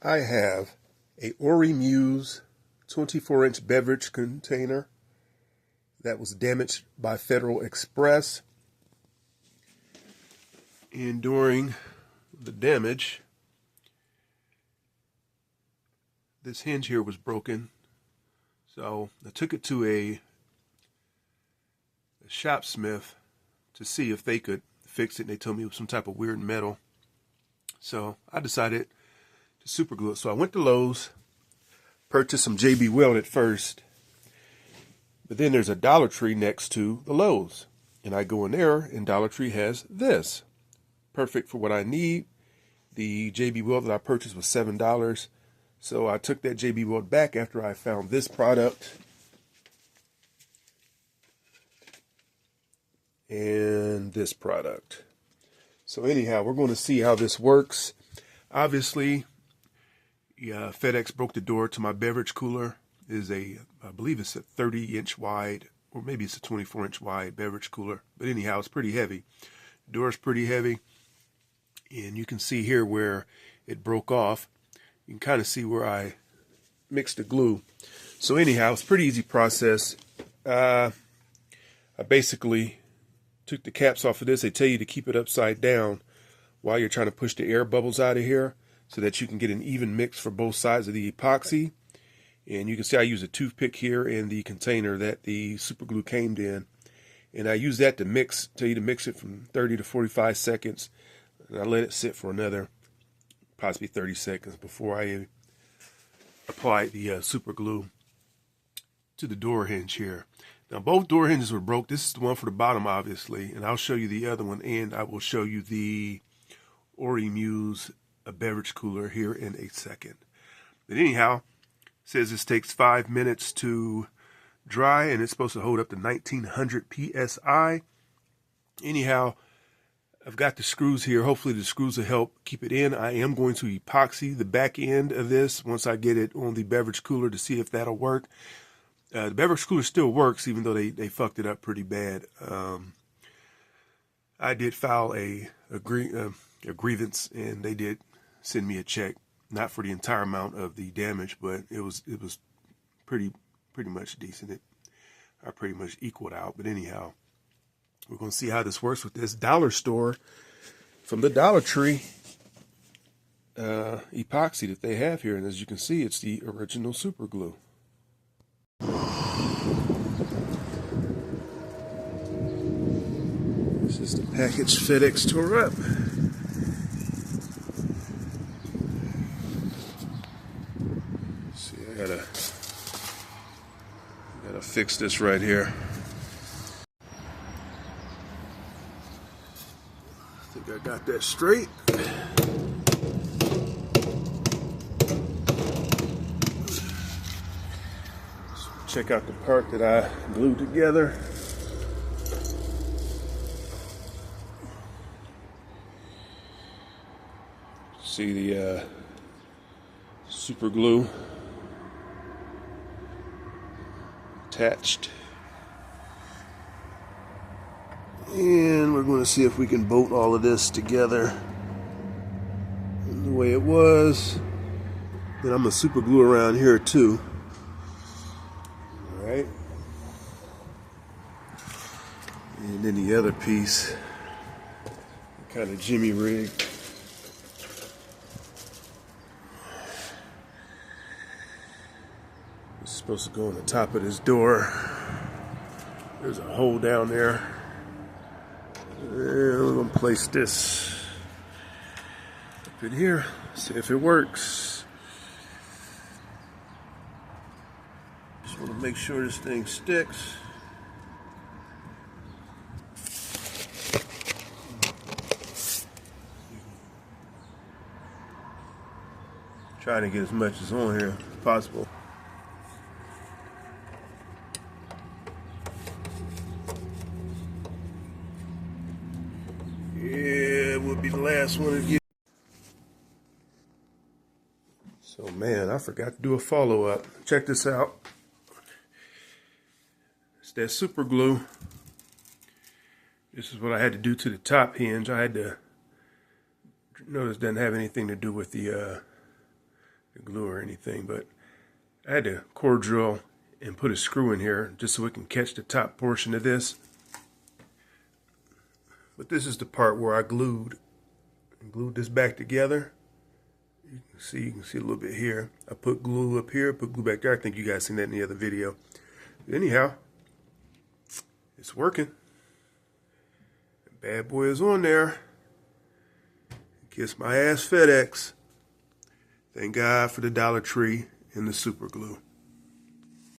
I have a Orymuse 24-inch beverage container that was damaged by Federal Express. And during the damage, this hinge here was broken. So I took it to a shopsmith to see if they could fix it. They told me it was some type of weird metal. So I decided to super glue it. So I went to Lowe's, purchased some JB Weld at first, but then there's a Dollar Tree next to the Lowe's, and I go in there and Dollar Tree has this. Perfect for what I need. The JB Weld that I purchased was $7. So I took that JB Weld back after I found this product. And this product. So anyhow, we're going to see how this works. Obviously, FedEx broke the door to my beverage cooler. It is I believe it's a 30-inch wide, or maybe it's a 24-inch wide beverage cooler. But anyhow, it's pretty heavy. The door is pretty heavy. And you can see here where it broke off. You can kind of see where I mixed the glue. So anyhow, it's a pretty easy process. I basically took the caps off of this. They tell you to keep it upside down while you're trying to push the air bubbles out of here so that you can get an even mix for both sides of the epoxy. And you can see I use a toothpick here in the container that the super glue came in. And I use that to mix, tell you to mix it from 30 to 45 seconds. And I let it sit for another possibly 30 seconds before I apply the super glue to the door hinge here. Now both door hinges were broke. This is the one for the bottom, obviously, and I'll show you the other one, and I will show you the Orymuse beverage cooler here in a second. But anyhow, it says this takes 5 minutes to dry, and it's supposed to hold up to 1900 psi. Anyhow, I've got the screws here. Hopefully the screws will help keep it in. I am going to epoxy the back end of this once I get it on the beverage cooler to see if that'll work. The beverage cooler still works, even though they fucked it up pretty bad. I did file a grievance, and they did send me a check, not for the entire amount of the damage, but it was pretty much decent. I pretty much equaled out. But anyhow, we're going to see how this works with this dollar store from the Dollar Tree epoxy that they have here. And as you can see, it's the original super glue. This is the package FedEx tore up. See, I gotta fix this right here. I think I got that straight. Check out the part that I glued together. See the super glue attached. And we're going to see if we can bolt all of this together the way it was. Then I'm going to super glue around here too. Alright. And then the other piece, kind of jimmy rig. It's supposed to go on the top of this door. There's a hole down there. And we're going to place this up in here, see if it works. Just want to make sure this thing sticks. Trying to get as much as on here as possible. Yeah, it would be the last one to get. So man, I forgot to do a follow-up. Check this out. It's that super glue. This is what I had to do to the top hinge. I had to notice it doesn't have anything to do with the the glue or anything, but I had to core drill and put a screw in here just so it can catch the top portion of this. But this is the part where I glued this back together. You can see a little bit here. I put glue up here, put glue back there. I think you guys seen that in the other video. Anyhow, it's working. The bad boy is on there. Kiss my ass, FedEx. Thank God for the Dollar Tree and the super glue.